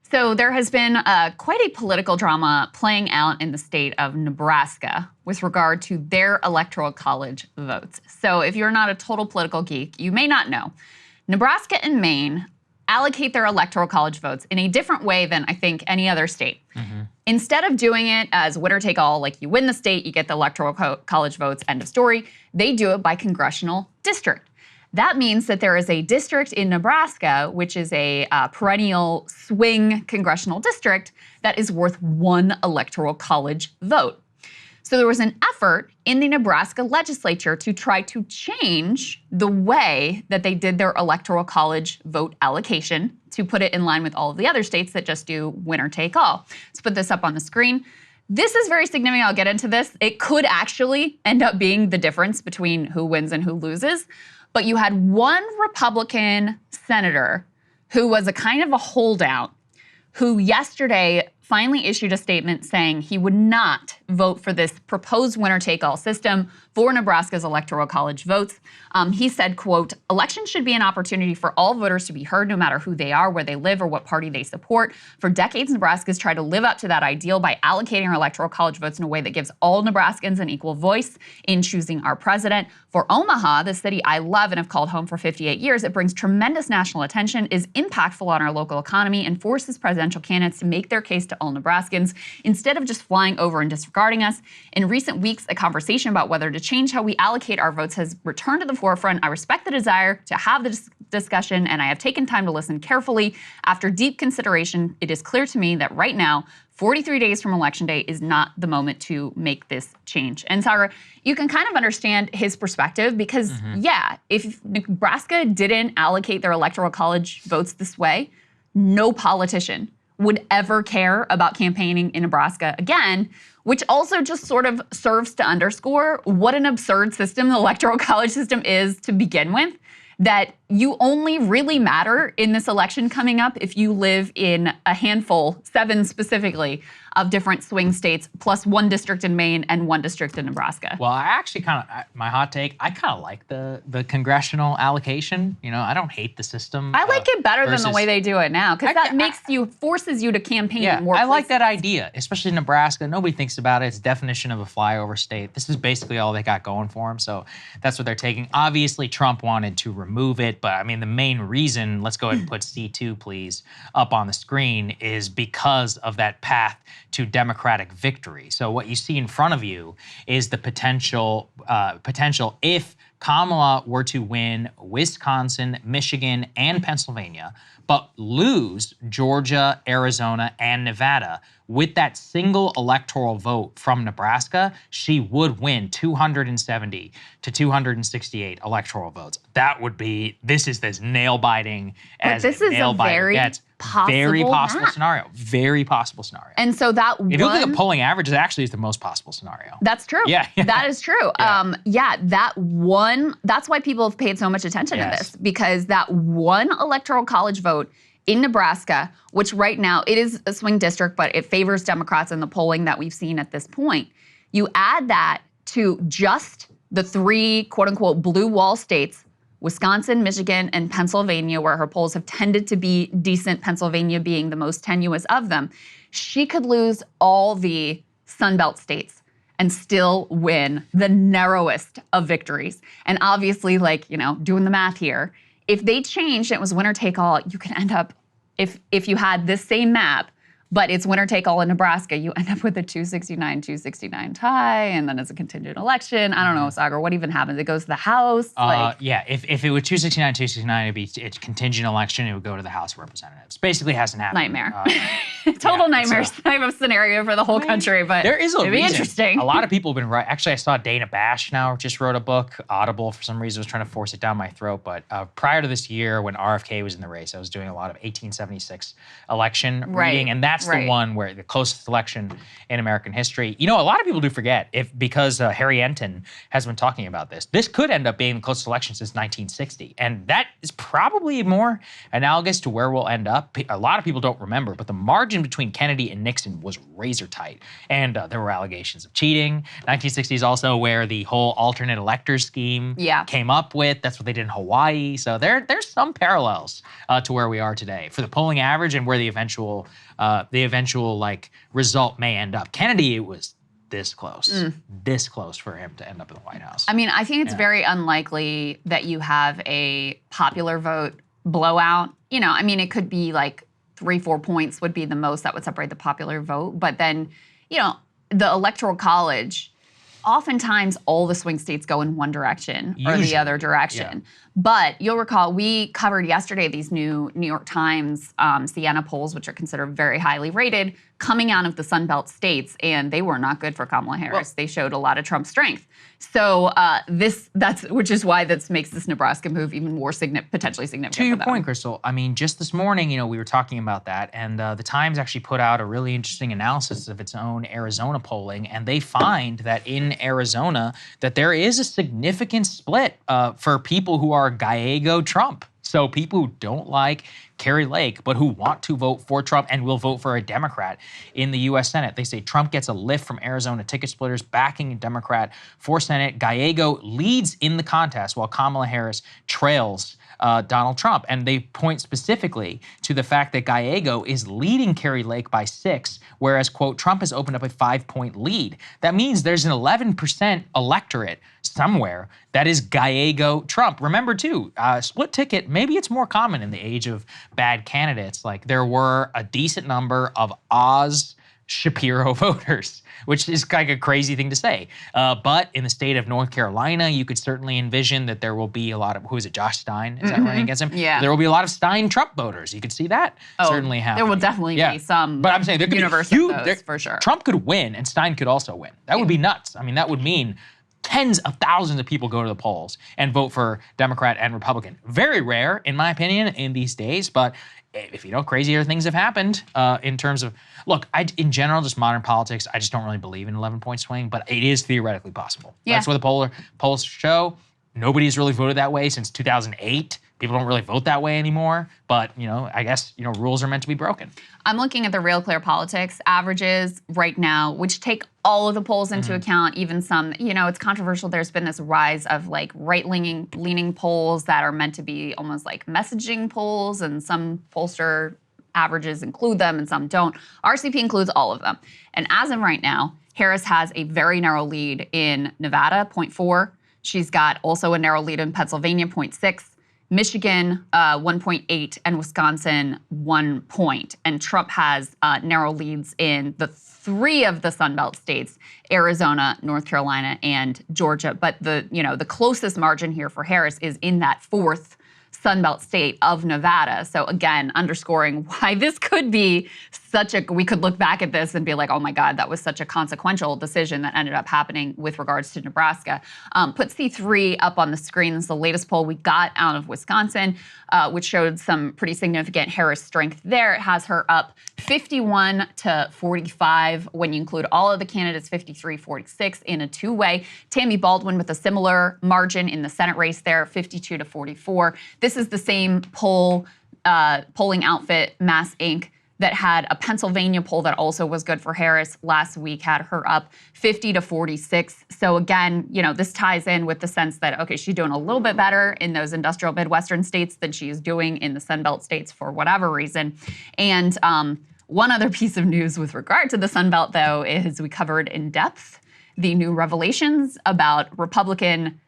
So there has been quite a political drama playing out in the state of Nebraska with regard to their electoral college votes. So if you're not a total political geek, you may not know. Nebraska and Maine allocate their electoral college votes in a different way than I think any other state. Instead of doing it as winner take all, like you win the state, you get the electoral college votes, end of story, they do it by congressional district. That means that there is a district in Nebraska, which is a perennial swing congressional district, that is worth one electoral college vote. So there was an effort in the Nebraska legislature to try to change the way that they did their electoral college vote allocation to put it in line with all of the other states that just do winner take all. Let's put this up on the screen. This is very significant. I'll get into this. It could actually end up being the difference between who wins and who loses. But you had one Republican senator who was a kind of a holdout who yesterday finally issued a statement saying he would not vote for this proposed winner-take-all system for Nebraska's electoral college votes. He said, quote, "Elections should be an opportunity for all voters to be heard no matter who they are, where they live, or what party they support. For decades, Nebraska's tried to live up to that ideal by allocating our electoral college votes in a way that gives all Nebraskans an equal voice in choosing our president. For Omaha, the city I love and have called home for 58 years, it brings tremendous national attention, is impactful on our local economy, and forces presidential candidates to make their case to all Nebraskans instead of just flying over and disregarding us. In recent weeks, a conversation about whether to change how we allocate our votes has returned to the forefront. I respect the desire to have the discussion, and I have taken time to listen carefully. After deep consideration, it is clear to me that right now, 43 days from Election Day is not the moment to make this change." And Saagar, you can kind of understand his perspective because, yeah, if Nebraska didn't allocate their electoral college votes this way, no politician would ever care about campaigning in Nebraska again, which also just sort of serves to underscore what an absurd system the electoral college system is to begin with, that you only really matter in this election coming up if you live in a handful, 7 specifically, of different swing states, plus 1 district in Maine and 1 district in Nebraska. Well, I actually my hot take, I kind of like the congressional allocation. You know, I don't hate the system. I like it better than the way they do it now, because that forces you to campaign in more places. I like that idea, especially in Nebraska. Nobody thinks about it. It's definition of a flyover state. This is basically all they got going for them, so that's what they're taking. Obviously, Trump wanted to remove it, but I mean, the main reason, let's go ahead and put C2, please, up on the screen, is because of that path to Democratic victory. So what you see in front of you is the potential if Kamala were to win Wisconsin, Michigan, and Pennsylvania, but lose Georgia, Arizona, and Nevada, with that single electoral vote from Nebraska, she would win 270 to 268 electoral votes. That would be, this is as nail-biting as a nail-biting gets. Very possible scenario. Very possible scenario. And so that if you look at the polling average, it actually is the most possible scenario. That's true. Yeah. That is true. That's why people have paid so much attention to this, because that one electoral college vote in Nebraska, which right now, it is a swing district, but it favors Democrats in the polling that we've seen at this point. You add that to just the 3 quote-unquote blue wall states, Wisconsin, Michigan, and Pennsylvania, where her polls have tended to be decent, Pennsylvania being the most tenuous of them. She could lose all the Sunbelt states and still win the narrowest of victories. And obviously, like, you know, doing the math here, if they changed, it was winner take all, you can end up, if you had this same map, but it's winner take all in Nebraska, you end up with a 269 tie, and then it's a contingent election. I don't know, Saagar, what even happens? It goes to the House? Yeah, if it were 269, it's contingent election, it would go to the House of Representatives. Basically hasn't happened. Nightmare. Total nightmare type of scenario for the whole country, but there is it'd be interesting. A lot of people have been right. Actually, I saw Dana Bash now just wrote a book. Audible, for some reason, was trying to force it down my throat. But prior to this year, when RFK was in the race, I was doing a lot of 1876 election reading, and that's the one where the closest election in American history. You know, a lot of people do forget because Harry Enton has been talking about this. This could end up being the closest election since 1960, and that is probably more analogous to where we'll end up. A lot of people don't remember, but the margin between Kennedy and Nixon was razor tight, and there were allegations of cheating. 1960 is also where the whole alternate electors scheme came up with. That's what they did in Hawaii. So there's some parallels to where we are today for the polling average and where the eventual like result may end up. Kennedy, it was this close for him to end up in the White House. I mean, I think it's very unlikely that you have a popular vote blowout. You know, I mean, it could be like 3-4 points would be the most that would separate the popular vote. But then, you know, the Electoral College, oftentimes all the swing states go in one direction or the other direction. Yeah. But you'll recall we covered yesterday these new New York Times Siena polls, which are considered very highly rated, coming out of the Sun Belt states, and they were not good for Kamala Harris. Well, they showed a lot of Trump strength. So which is why this makes this Nebraska move even more potentially significant. To your point, Krystal, I mean, just this morning, you know, we were talking about that, and the Times actually put out a really interesting analysis of its own Arizona polling, and they find that in Arizona that there is a significant split for people who are Gallego Trump. So people who don't like Kari Lake, but who want to vote for Trump and will vote for a Democrat in the U.S. Senate. They say Trump gets a lift from Arizona ticket splitters backing a Democrat for Senate. Gallego leads in the contest while Kamala Harris trails Donald Trump. And they point specifically to the fact that Gallego is leading Kari Lake by 6, whereas, quote, Trump has opened up a 5-point lead. That means there's an 11% electorate somewhere that is Gallego Trump. Remember, too, split ticket, maybe it's more common in the age of bad candidates. Like, there were a decent number of Oz Shapiro voters, which is like a crazy thing to say. But in the state of North Carolina, you could certainly envision that there will be a lot of, who is it, Josh Stein? Is that running against him? Yeah. There will be a lot of Stein Trump voters. You could see that certainly happen. There will definitely be some but I'm saying there could universe be huge, of those, for sure. Trump could win and Stein could also win. That would be nuts. I mean, that would mean tens of thousands of people go to the polls and vote for Democrat and Republican. Very rare, in my opinion, in these days, but if you know, crazier things have happened in terms of, look, in general, just modern politics, I just don't really believe in 11-point swing, but it is theoretically possible. Yeah. That's what the polls show. Nobody's really voted that way since 2008. People don't really vote that way anymore, but, you know, I guess, you know, rules are meant to be broken. I'm looking at the Real Clear Politics averages right now, which take all of the polls into account, even some, you know, it's controversial. There's been this rise of like right-leaning polls that are meant to be almost like messaging polls, and some pollster averages include them and some don't. RCP includes all of them. And as of right now, Harris has a very narrow lead in Nevada, 0.4. She's got also a narrow lead in Pennsylvania, 0.6. Michigan, 1.8, and Wisconsin, 1 point. And Trump has narrow leads in the 3 of the Sun Belt states, Arizona, North Carolina, and Georgia. But the closest margin here for Harris is in that 4th Sun Belt state of Nevada. So again, underscoring why this could be we could look back at this and be like, oh my God, that was such a consequential decision that ended up happening with regards to Nebraska. Put C3 up on the screen. This is the latest poll we got out of Wisconsin, which showed some pretty significant Harris strength there. It has her up 51 to 45 when you include all of the candidates, 53-46 in a 2-way. Tammy Baldwin with a similar margin in the Senate race there, 52 to 44. This is the same polling outfit, Mass Inc., that had a Pennsylvania poll that also was good for Harris last week, had her up 50 to 46. So again, you know, this ties in with the sense that, okay, she's doing a little bit better in those industrial Midwestern states than she is doing in the Sun Belt states for whatever reason. And one other piece of news with regard to the Sun Belt, though, is we covered in depth the new revelations about Republican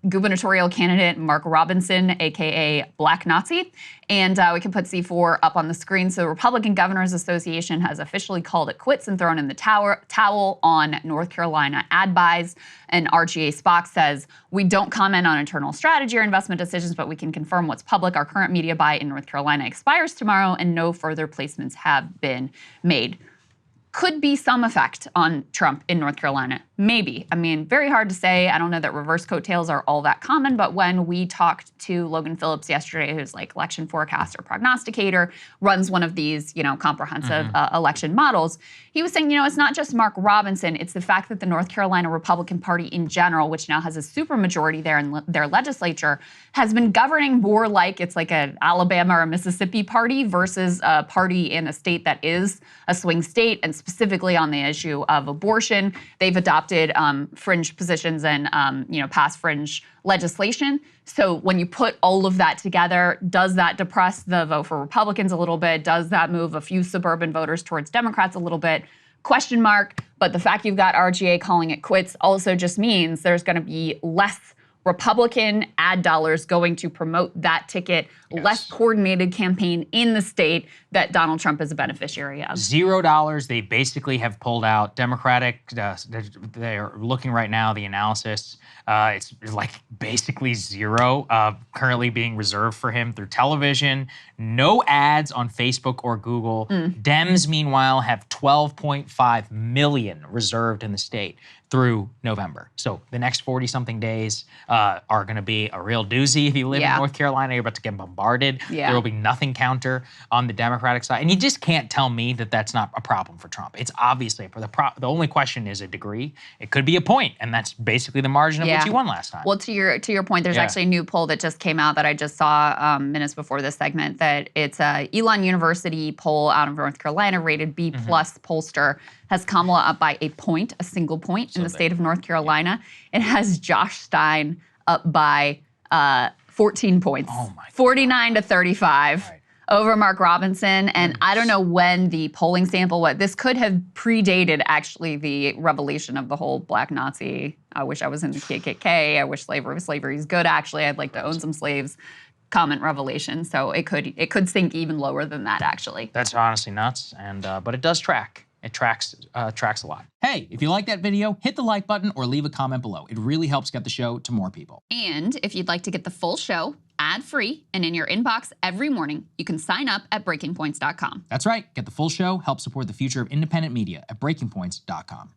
gubernatorial candidate Mark Robinson, aka Black Nazi. And we can put C4 up on the screen. So the Republican Governors Association has officially called it quits and thrown in the towel on North Carolina ad buys. And RGA Spock says, we don't comment on internal strategy or investment decisions, but we can confirm what's public. Our current media buy in North Carolina expires tomorrow and no further placements have been made. could be some effect on Trump in North Carolina. Maybe. I mean, very hard to say. I don't know that reverse coattails are all that common, but when we talked to Logan Phillips yesterday, who's like election forecaster, prognosticator, runs one of these, comprehensive election models, he was saying, it's not just Mark Robinson, it's the fact that the North Carolina Republican Party in general, which now has a supermajority there in their legislature, has been governing more like it's like an Alabama or Mississippi party versus a party in a state that is a swing state, and specifically on the issue of abortion. They've adopted fringe positions and passed fringe legislation. So when you put all of that together, does that depress the vote for Republicans a little bit? Does that move a few suburban voters towards Democrats a little bit? Question mark. But the fact you've got RGA calling it quits also just means there's going to be less Republican ad dollars going to promote that ticket, less coordinated campaign in the state that Donald Trump is a beneficiary of. $0. They basically have pulled out. Democratic, they're looking right now, the analysis, it's like basically zero currently being reserved for him through television. No ads on Facebook or Google. Dems, meanwhile, have 12.5 million reserved in the state through November. So the next 40-something days are going to be a real doozy. If you live in North Carolina, you're about to get bombarded. There will be nothing counter on the Democratic side. And you just can't tell me that that's not a problem for Trump. It's obviously, the only question is a degree. It could be a point, and that's basically the margin of which he won last time. Well, to your point, there's actually a new poll that just came out that I just saw minutes before this segment, that it's a Elon University poll out of North Carolina, rated B+ pollster, has Kamala up by a single point in the state of North Carolina. It has Josh Stein up by 14 points, 49 to 35 over Mark Robinson. And I don't know when the polling sample, this could have predated actually the revelation of the whole Black Nazi, I wish I was in the KKK, I wish slavery is good actually, I'd like to own some slaves, comment revelation. So it could sink even lower than that actually. That's honestly nuts, and but it does track. It tracks a lot. Hey, if you like that video, hit the like button or leave a comment below. It really helps get the show to more people. And if you'd like to get the full show ad-free and in your inbox every morning, you can sign up at breakingpoints.com. That's right. Get the full show, help support the future of independent media at breakingpoints.com.